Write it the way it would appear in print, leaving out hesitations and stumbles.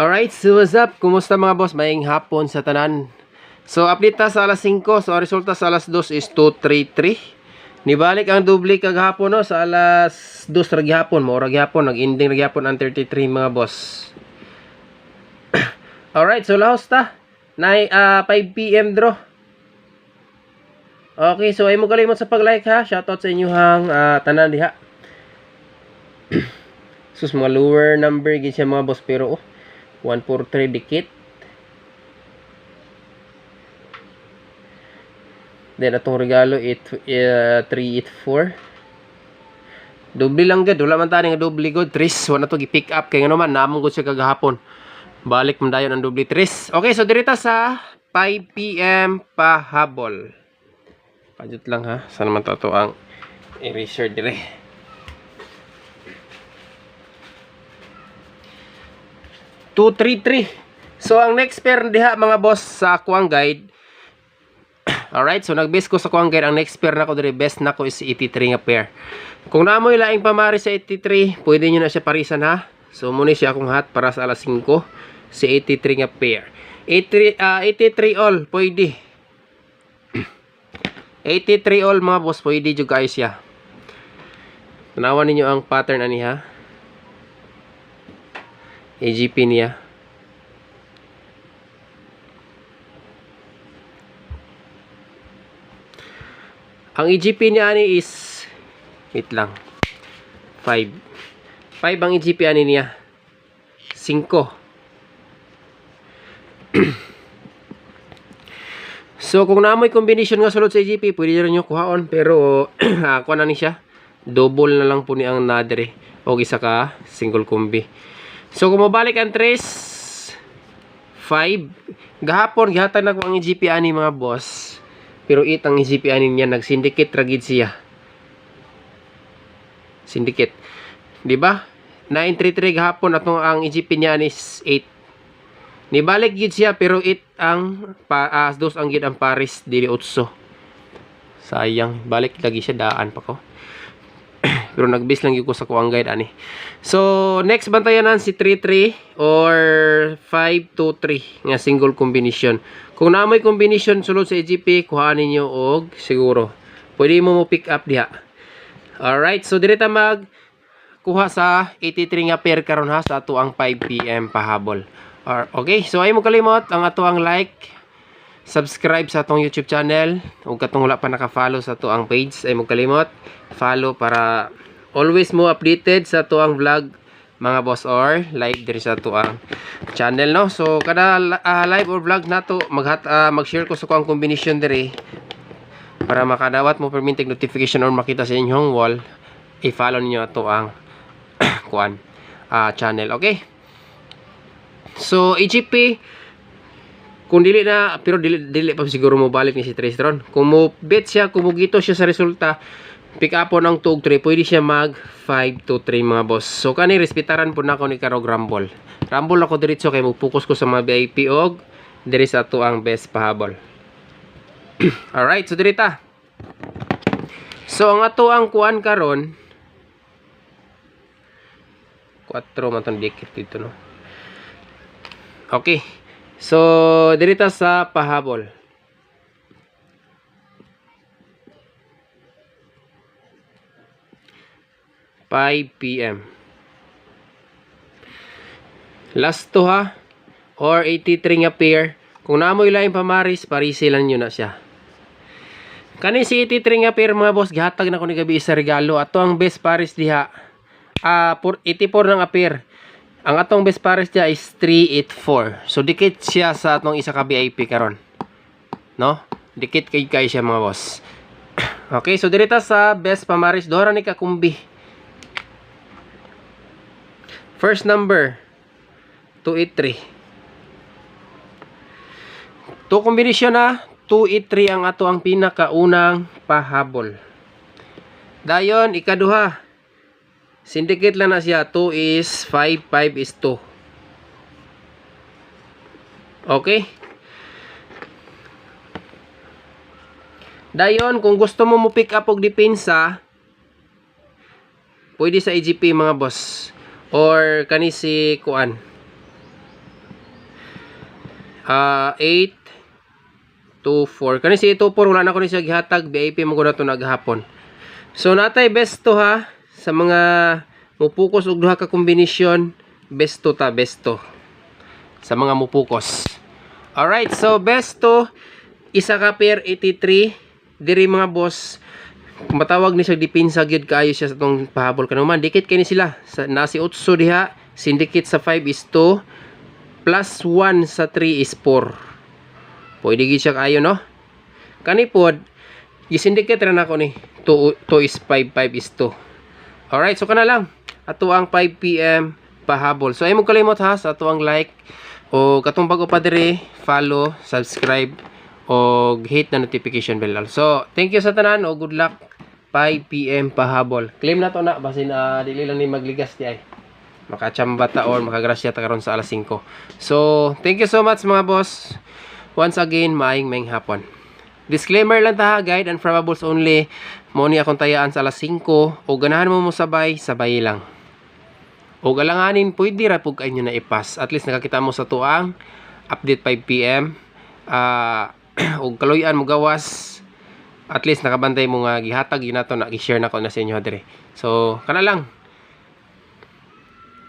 Alright, so what's up? Kumusta mga boss? Maayong hapon sa tanan. So update ta sa alas 5. So ang resulta sa alas 2 is 233. Nibalik ang doble kaghapon no sa alas 2 ra gyapon, mo ra gyapon, nag-ending ra gyapon ang 33 mga boss. Alright, so lahos ta. 5 PM draw. Okay, so ay mo kalimot sa pag-like ha. Shoutout sa inyong tanan diha. Sus mga lower number gid siya mga boss pero 143 dikit. Then atong regalo 384. Doble lang gud, wala man tani nga doble gud. Tris, wala to gi-pick up kay ngano man namon gud siya kagahapon. Balik man dayon ang doble tris. Okay, so dirita sa 5 PM pahabol. Pajut lang ha. Sana man to ang eraser dire. So ang next pair diha mga boss sa kuang guide. Alright, so nag-base ko sa kuang guide. Ang next pair nako dire best nako is 83 nga pair. Kung namoy laing pamari sa 83, pwede niyo na siya parisan ha. So muna siya akong hat para sa alas 5 si 83 nga pair. 83 all pwede. 83 all mga boss pwede jud guys siya. Tanawan ninyo ang pattern ani ha. AGP niya. Ang EGP niya ani is wait lang 5 ang EGP ani niya 5. So kung naamoy combination nga sulod sa EGP pwede rin nyo kuhaon pero ako na ni siya double na lang po ni ang nadre o isa ka single combi. So kung mabalik ang trace 5 gahapon gihatag na ko ang EGP ani mga boss. Pero ang EGP ani niya nag-syndicate ragid siya. Syndicate. Di ba? 933 gahapon atong ang EGP niya is 8. Nibalik gid siya pero 8 ang dos ang gid ang Paris dili 8. Sayang, balik lagi siya daan pa ko. Pero nag-base lang ko sa kuang guide ani. So next bantayanan si 33 or 523 nga single combination. Kung naamoy combination sulod sa EGP kuhaan ninyo og siguro. Pwede mo pick up diha. Alright, so direta mag kuha sa 83 nga pair karon ha sa ato ang 5 PM pahabol. Okay, so ay mo kalimot ang ato ang like, subscribe sa atong YouTube channel ug katong wala pa naka-follow sa ato ang page ay mo kalimot follow para always mo updated sa ato ang vlog mga boss or live diri sa ato ang channel no. So kada live or vlog nato mag-share ko sa kuang combination diri para makadawat mo perminting notification or makita sa inyong wall i-follow niyo ato ang kuan channel. Okay, so EGP kung dili na, pero dili pa siguro mo balik ni si Tristron. Kung mo bet siya, kung mo gito siya sa resulta, pick up po ng 2 3, pwede siya mag 5 to 3 mga boss. So kani respetaran po na ako ni Karog Rumble. Rumble ako diretso kay mo focus ko sa mga VIP og diri sa ato ang best pahabol. Alright, so dirita. So ang ato ang kuan karon 4 man ton dikit dito no. Okay. So, dirita sa pahabol. PM. Last to ha. Or 83 nga pair. Kung naamoy laing pamaris, parisilan nyo na siya. Kani si 83 nga pair mga boss, gihatag na ko ni gabi sa regalo. Ato ang best paris diha. 84 ng pair. Ang atong best pares niya is 384. So dikit siya sa atong isa ka VIP karon. No? Dikit kay siya mga boss. Okay, so dirita sa best pamaris dora ni kakumbi. First number 283. To kombinasyon na 283 ang ato ang pinakaunang pahabol. Dayon ikaduha. Syndicate lang na siya. 2 is 5, 5 is 2. Okay? Dayon, kung gusto mo pick up og depensa, pwede sa EGP mga boss. Or kani si kuan. 8 to 4. Kani si 2 4 wala na ko ni siya gihatag, VIP mo ko na to naghapon. So natay best to ha sa mga mupukos og duha ka kombinasyon, best to ta, best to sa mga mupukos. Alright, so best to isa ka pair 83 diri mga boss. Matawag ni siya dipinsa gyud kaayo siya sa tong pahabol kanuman. Dikit kay ni sila sa nasi 8 diha, syndicate sa 5 is 2 plus 1 sa 3 is 4. Pwede gid siya kaayo no. Kani pod gi-syndicate ra nako ni 2 is 5 is 2. Alright, so kana lang ato ang 5 PM pahabol. So ay mo kalimot ha sa ato ang like o katong bago pa diri, follow, subscribe o hit na notification bell. So thank you sa tanan o good luck 5 PM pahabol. Claim na to na basin dili lang ni magligas di ay. Makachamba ta or makagrasya ta karon sa alas 5. So thank you so much mga boss. Once again, maayong hapon. Disclaimer lang ta ha, guide and probables only. Mo ni akong tayaan sa alas 5 o ganahan mo sabay lang. O galanganin pwede ra pug kayo na ipas. At least nakakita mo sa tuang update 5 PM. O kaloyan mo gawas. At least nakabantay mo nga gihatag yun nato na i-share na ko na sa inyo dire. So kana lang.